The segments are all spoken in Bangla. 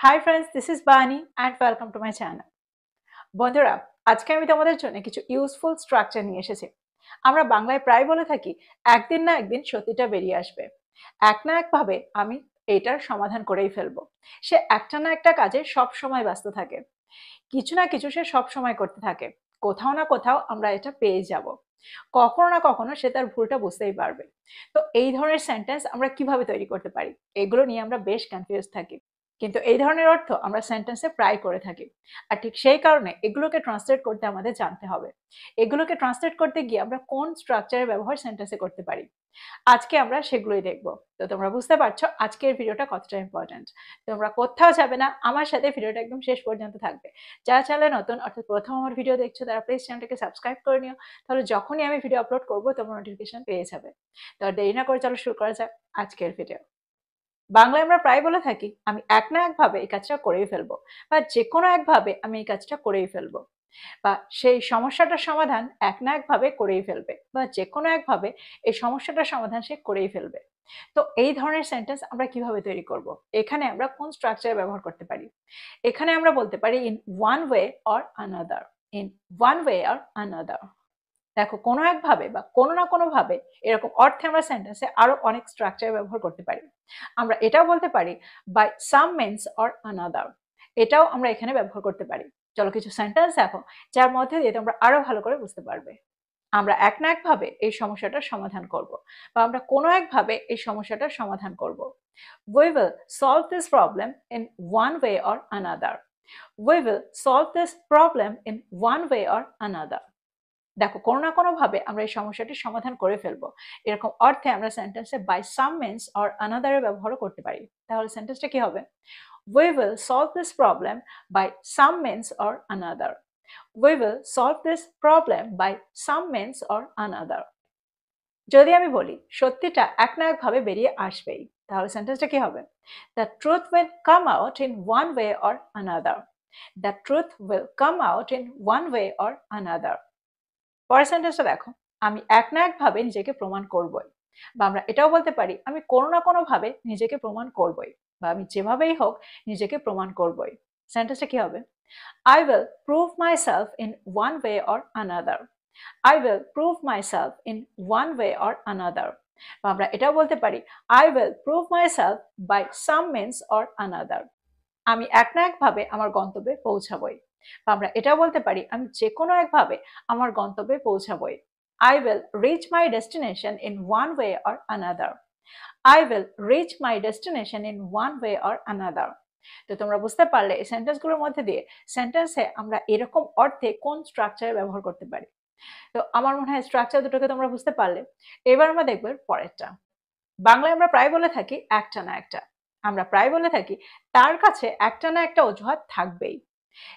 Hi friends, this is Bani and welcome to my channel. বন্ধুরা, আজকে আমি তোমাদের জন্য কিছু ইউজফুল স্ট্রাকচার নিয়ে এসেছি। আমরা বাংলায় প্রায় বলে থাকি একদিন না একদিন সত্যিটা বেরিয়ে আসবে। এক না একভাবে আমি এটার সমাধান করেই ফেলবো। সে একটা না একটা কাজে সব সময় ব্যস্ত থাকে। কিছু না কিছু সে সব সময় করতে থাকে। কোথাও না কোথাও আমরা এটা পেয়ে যাব। কখনো না কখনো সে তার ভুলটা বুঝতেই পারবে। তো এই ধরনের সেন্টেন্স আমরা কিভাবে তৈরি করতে পারি? এগুলো নিয়ে আমরা বেশ কনফিউজ থাকি। কিন্তু এই ধরনের অর্থ আমরা সেন্টেন্সে প্রায় করে থাকি। আর ঠিক সেই কারণে এগুলোকে ট্রান্সলেট করতে আমাদের জানতে হবে। এগুলোকে ট্রান্সলেট করতে গিয়ে আমরা কোন স্ট্রাকচারের ব্যবহার সেন্টেন্সে করতে পারি। আজকে আমরা সেগুলোই দেখব। তো তোমরা বুঝতে পারছো আজকের ভিডিওটা কতটা ইম্পর্টেন্ট। তোমরা কোথাও যাবে না, আমার সাথে ভিডিওটা একদম শেষ পর্যন্ত থাকবে। যারা চ্যানেলে নতুন অর্থাৎ প্রথম আমার ভিডিও দেখছো তারা প্লিজ চ্যানেলটাকে সাবস্ক্রাইব করে নিও। তাহলে যখনই আমি ভিডিও আপলোড করবো তোমরা নোটিফিকেশন পেয়ে যাবে। তো আর দেরি না করে চলো শুরু করা যাক আজকের ভিডিও। বাংলায় আমরা প্রায় বলে থাকি আমি এক না একভাবে এই কাজটা করেই ফেলবো, বা যে কোনো একভাবে আমি এই কাজটা করেই ফেলবো, বা সেই সমস্যাটার সমাধান এক না একভাবে করেই ফেলবে, বা যে কোনো একভাবে এই সমস্যাটার সমাধান সে করেই ফেলবে। তো এই ধরনের সেন্টেন্স আমরা কিভাবে তৈরি করব? এখানে আমরা কোন স্ট্রাকচার ব্যবহার করতে পারি? এখানে আমরা বলতে পারি in one way or another. In one way or another. দেখো, কোনো একভাবে বা কোনো না কোনো ভাবে এরকম অর্থে আমরা সেন্টেন্সে আরো অনেক স্ট্রাকচার ব্যবহার করতে পারি। আমরা এটাও বলতে পারি by some means or another. এটাও আমরা এখানে ব্যবহার করতে পারি। চলো কিছু সেন্টেন্স দেখো যার মধ্যে দিয়ে তোমরা আরো ভালো করে বুঝতে পারবে। আমরা এক না একভাবে এই সমস্যাটার সমাধান করব, বা আমরা কোনো একভাবে এই সমস্যাটার সমাধান করব। We will solve this problem in one way or another. We will solve this problem in one way or another. দেখো, কোনো না কোনো ভাবে আমরা এই সমস্যাটির সমাধান করে ফেলবো, এরকম অর্থে আমরা সেন্টেন্সে বাই সাম মিনস অর আনাদারের ব্যবহারও করতে পারি। তাহলে সেন্টেন্সটা কি হবে? We will solve this problem by some means or another. We will solve this problem by some means or another. যদি আমি বলি সত্যিটা এক না একভাবে বেরিয়ে আসবেই, তাহলে সেন্টেন্সটা কি হবে? The truth will come out in one way or another. The truth will come out in one way or another. পরের সেন্টেন্সটা দেখো, আমি এক না একভাবে নিজেকে প্রমাণ করবই, বা আমরা এটাও বলতে পারি আমি কোনো না কোনো ভাবে নিজেকে প্রমাণ করবই, বা আমি যেভাবেই হোক নিজেকে প্রমাণ করবই। সেন্টেন্সটা কি হবে? I will prove myself in one way or another. I will prove myself in one way or another. বা আমরা এটাও বলতে পারি I will prove myself by some means or another. আমি এক না একভাবে আমার গন্তব্যে পৌঁছাবই, বা আমরা এটাও বলতে পারি আমি যে কোনো একভাবে আমার গন্তব্যে পৌঁছাবই। I will reach my destination in one way or another. I will reach my destination in one way or another. তো তোমরা বুঝতে পারলে এই সেন্টেন্সগুলোর মধ্যে দিয়ে সেন্টেন্সে আমরা এরকম অর্থে কোন স্ট্রাকচারে ব্যবহার করতে পারি। তো আমার মনে হয় স্ট্রাকচার দুটোকে তোমরা বুঝতে পারলে। এবার আমরা দেখব পরেরটা। বাংলায় আমরা প্রায় বলে থাকি একটা না একটা। আমরা প্রায় বলে থাকি তার কাছে একটা না একটা অজুহাত থাকবেই,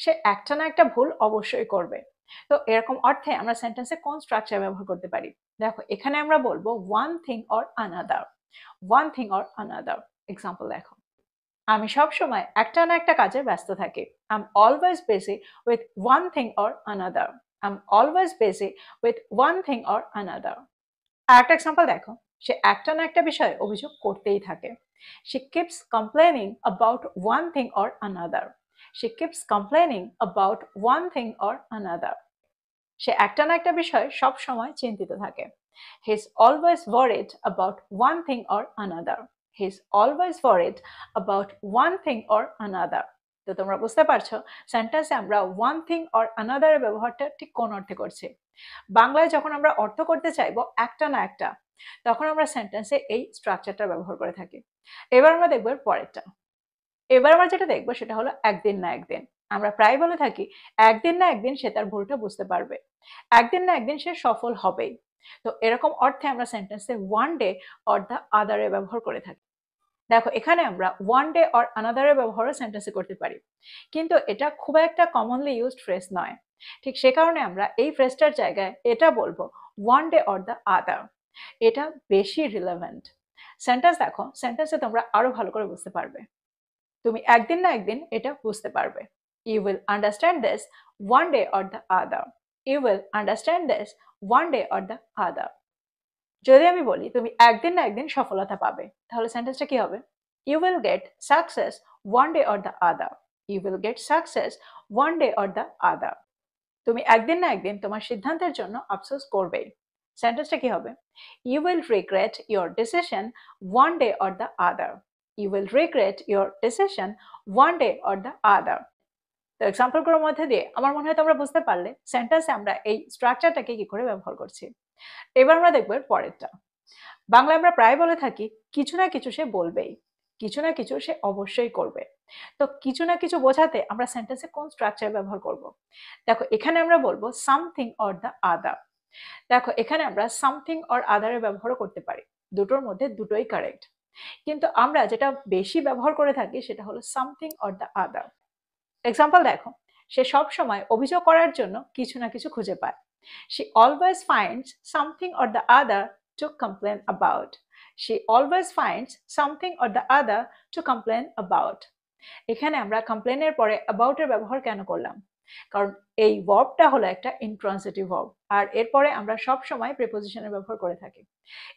সে একটা না একটা ভুল অবশ্যই করবে। তো এরকম অর্থে আমরা সেন্টেন্সে কোন স্ট্রাকচার ব্যবহার করতে পারি? দেখো, এখানে আমরা বলবো one thing or another. One thing or another. Example দেখো, আমি সব সময় একটা না একটা কাজে ব্যস্ত থাকি। I'm always busy with one thing or another. I'm always busy with one thing or another. আরেকটা এক্সাম্পল দেখো, সে একটা না একটা বিষয়ে অভিযোগ করতেই থাকে। She keeps complaining about one thing or another. She keeps complaining about one thing or another. সে একটা না একটা বিষয়ে সব সময় চিন্তিত থাকে। He is always worried about one thing or another. He is always worried about one thing or another. তো তোমরা বুঝতে পারছো সেন্টেন্সে আমরা ওয়ান থিং অর আনাদার এর ব্যবহারটা ঠিক কোন অর্থে করছি। বাংলায় যখন আমরা অর্থ করতে চাইবো একটা না একটা, তখন আমরা সেন্টেন্সে এই স্ট্রাকচারটা ব্যবহার করে থাকি। এবার আমরা দেখবো পরেরটা। এবার আমরা যেটা দেখবো সেটা হলো একদিন না একদিন। আমরা প্রায় বলে থাকি একদিন না একদিন সে তার ভুলটা বুঝতে পারবে, একদিন না একদিন সে সফল হবেই। তো এরকম অর্থে আমরা সেন্টেন্সে ওয়ান ডে অর দ্য আদার এর ব্যবহার করে থাকি। দেখো, এখানে আমরা ওয়ান ডে অর আনাদার এর ব্যবহারও সেন্টেন্সে করতে পারি, কিন্তু এটা খুব একটা কমনলি ইউজড ফ্রেজ নয়। ঠিক সে কারণে আমরা এই ফ্রেজটার জায়গায় এটা বলবো ওয়ান ডে অর দ্য আদার। এটা বেশি রিলেভেন্ট। সেন্টেন্স দেখো, সেন্টেন্সে তোমরা আরো ভালো করে বুঝতে পারবে। তুমি একদিন না একদিন এটা বুঝতে পারবে। You will understand this one day or the other. You will understand this one day or the other. যদি আমি বলি তুমি একদিন না একদিন সফলতা পাবে, তাহলে সেন্টেন্সটা কি হবে? You will get success one day or the other. You will get success one day or the other. তুমি একদিন না একদিন তোমার সিদ্ধান্তের জন্য আফসোস করবেই। সেন্টেন্সটা কি হবে? You will regret your decision one day or the other. You will regret your decision one day or the other. তো এক্সাম্পলগুলোর মধ্যে দিয়ে আমার মনে হয় তোমরা বুঝতে পারলে সেন্টেন্সে আমরা এই স্ট্রাকচারটাকে কি করে ব্যবহার করছি। এবার আমরা দেখবো এর পরেরটা। বাংলায় আমরা প্রায় বলে থাকি কিছু না কিছু সে বলবেই, কিছু না কিছু সে অবশ্যই করবে। তো কিছু না কিছু বোঝাতে আমরা সেন্টেন্সে কোন স্ট্রাকচার ব্যবহার করব? দেখো এখানে আমরা বলবো সামথিং অর দ্য আদার। দেখো এখানে আমরা সামথিং অর আদারের ব্যবহারও করতে পারি, দুটোর মধ্যে দুটোই কারেক্ট। কিন্তু আমরা যেটা বেশি ব্যবহার করে থাকি সেটা হলো something or the other. Example দেখো, সে সব সময় অভিযোগ করার জন্য কিছু না কিছু খুঁজে পায়। She always finds something or the other to complain about. She always finds something or the other to complain about. এখানে আমরা কমপ্লেনের পরে about এর ব্যবহার কেন করলাম? কারণ এই ভার্বটা হলো একটা ইন্ট্রান্সিটিভ ভার্ব, আর এরপরে আমরা সব সময় প্রিপোজিশনের ব্যবহার করে থাকি।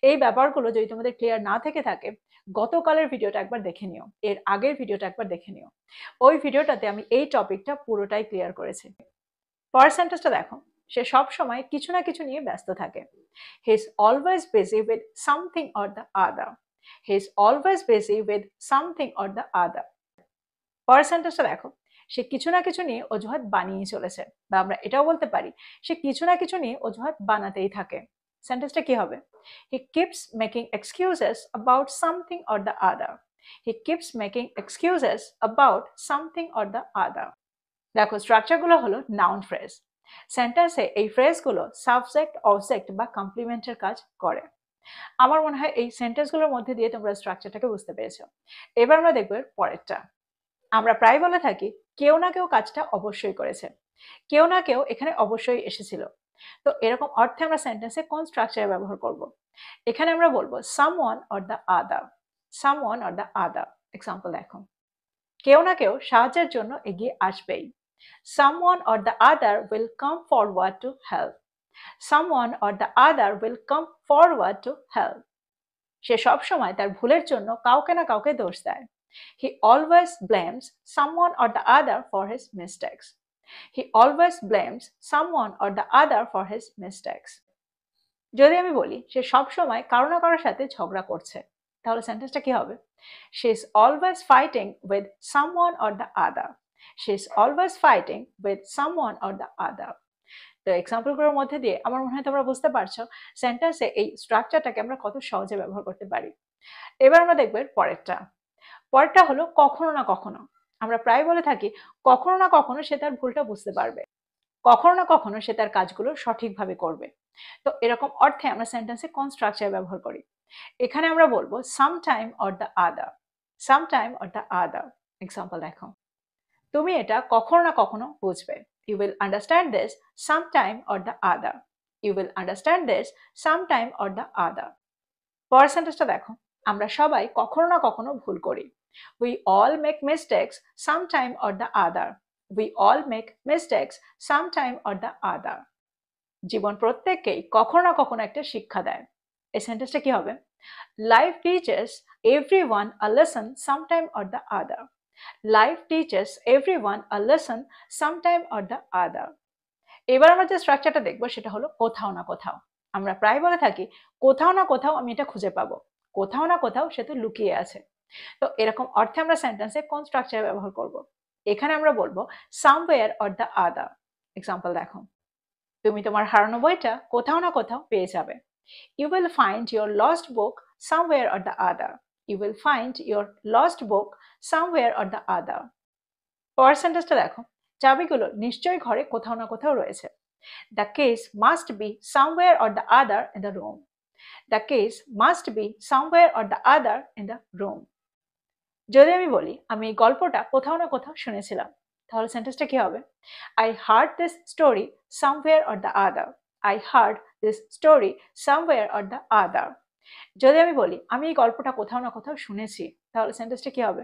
এই ব্যাপারগুলো যদি তোমাদের ক্লিয়ার না থেকে থাকে, গতকালের ভিডিওটা একবার দেখে নিও, এর আগের ভিডিওটা একবার দেখে নিও। ওই ভিডিওটাতে আমি এই টপিকটা পুরোটাই ক্লিয়ার করেছি। পরের সেন্টেন্সটা দেখো, সে সব সময় কিছু না কিছু নিয়ে ব্যস্ত থাকে। He is always busy with something or the other. He is always busy with something or the আদার। পরের সেন্টেন্সটা দেখো, সে কিছু না কিছু নিয়ে অজুহাত বানিয়ে চলেছে, বা আমরা এটাও বলতে পারি সে কিছু না কিছু নিয়ে অজুহাত বানাতেই থাকে। সেন্টেন্সটা কি হবে? He keeps making excuses about something or the other. He keeps making excuses about something or the আদার। দেখো স্ট্রাকচারগুলো হলো নাউন ফ্রেজ। সেন্টেন্সে এই ফ্রেজগুলো সাবজেক্ট, অবজেক্ট বা কমপ্লিমেন্টের কাজ করে। আমার মনে হয় এই সেন্টেন্সগুলোর মধ্যে দিয়ে তোমরা স্ট্রাকচারটাকে বুঝতে পেরেছো। এবার আমরা দেখবো এর পরেরটা। আমরা প্রায় বলে থাকি কেউ না কেউ কাজটা অবশ্যই করেছে, কেউ না কেউ এখানে অবশ্যই এসেছিল। তো এরকম অর্থে আমরা সেন্টেন্সে কোন স্ট্রাকচার ব্যবহার করব? এখানে আমরা বলবো someone or the other. Someone or the other. Example দেখো, কেউ না কেউ সাহায্যের জন্য এগিয়ে আসবেই। Someone or the other will come forward to help. Someone or the other will come forward to help. সে সব সময় তার ভুলের জন্য কাউকে না কাউকে দোষ দেয়। He always blames someone or the other for his mistakes. He always blames someone or the other for his mistakes. যদি আমি বলি সে সব সময় কারো না কারোর সাথে ঝগড়া করছে, তাহলে সেন্টেন্সটা কি হবে? She is always fighting with someone or the other. She is always fighting with someone or the other. তো এক্সাম্পলগুলোর মধ্যে দিয়ে আমার মনে হয় তোমরা বুঝতে পারছো সেন্টেন্সে এই স্ট্রাকচারটাকে আমরা কত সহজে ব্যবহার করতে পারি। এবার আমরা দেখব এর পরেরটা। পরেরটা হলো কখনো না কখনো। আমরা প্রায় বলে থাকি কখনো না কখনো সে তার ভুলটা বুঝতে পারবে, কখনো না কখনো সে তার কাজগুলো সঠিকভাবে করবে। তো এরকম অর্থে আমরা সেন্টেন্সে কোন স্ট্রাকচার ব্যবহার করি? এখানে আমরা বলবো sometime or the other. Sometime or the other. Example দেখো, তুমি এটা কখনো না কখনো বুঝবে। You will understand this sometime or the other. You will understand this sometime or the other. পরের সেন্টেন্সটা দেখো, আমরা সবাই কখনো না কখনো ভুল করি। We all make mistakes sometime or the other. We all make mistakes sometime or the other. জীবন প্রত্যেককেই কখনো না কখনো একটা শিক্ষা দেয়। এই সেন্টেন্সটা কি হবে? Life teaches everyone a lesson sometime or the other. Life teaches everyone a lesson sometime or the other. এবার আমরা যে স্ট্রাকচারটা দেখবো সেটা হলো কোথাও না কোথাও। আমরা প্রায় বলে থাকি কোথাও না কোথাও আমি এটা খুঁজে পাবো, কোথাও না কোথাও সে তো লুকিয়ে আছে। তো এরকম অর্থে আমরা সেন্টেন্সে কোন স্ট্রাকচার ব্যবহার করব? এখানে আমরা বলবো somewhere or the other. Example দেখো, তুমি তোমার হারানো বইটা কোথাও না কোথাও পেয়ে যাবে। You will find your lost book somewhere or the other. You will find your lost book somewhere or the other. পরের সেন্টেন্সটা দেখো, চাবিগুলো নিশ্চয়ই ঘরে কোথাও না কোথাও রয়েছে। The keys must be somewhere or the other in the room. The keys must be somewhere or the other in the room. যদি আমি বলি আমি এই গল্পটা কোথাও না কোথাও শুনেছিলাম, তাহলে সেন্টেন্সটা কি হবে? I heard this story somewhere or the other. I heard this story somewhere or the other. যদি আমি বলি আমি এই গল্পটা কোথাও না কোথাও শুনেছি, তাহলে সেন্টেন্সটা কি হবে?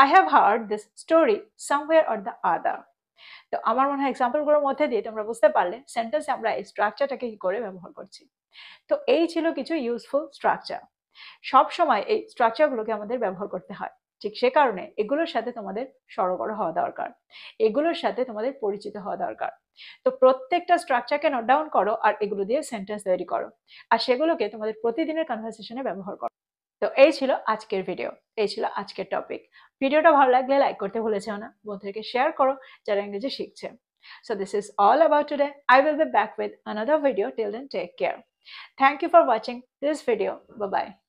I have heard this story somewhere or the other. তো আমার মনে হয় এক্সাম্পলগুলোর মধ্যে দিয়ে তোমরা বুঝতে পারলে সেন্টেন্সে আমরা এই স্ট্রাকচারটাকে কি করে ব্যবহার করছি। তো এই ছিল কিছু ইউজফুল স্ট্রাকচার। সব সময় এই স্ট্রাকচারগুলোকে আমাদের ব্যবহার করতে হয়। ঠিক সে কারণে এগুলোর সাথে তোমাদের সড়গড় হওয়া দরকার, এগুলোর সাথে তোমাদের পরিচিত হওয়া দরকার। তো প্রত্যেকটা স্ট্রাকচারকে নোট ডাউন করো আর এগুলো দিয়ে সেন্টেন্স তৈরি করো, আর সেগুলোকে তোমাদের প্রতিদিনের কনভারসেশনে ব্যবহার করো। তো এই ছিল আজকের ভিডিও, এই ছিল আজকের টপিক। ভিডিওটা ভালো লাগলে লাইক করতে ভুলে যেও না, বন্ধুদেরকে শেয়ার করো যারা ইংরেজি শিখছে। So this is all about today. I will be back with another video. Till then, take care. Thank you for watching this video. Bye bye.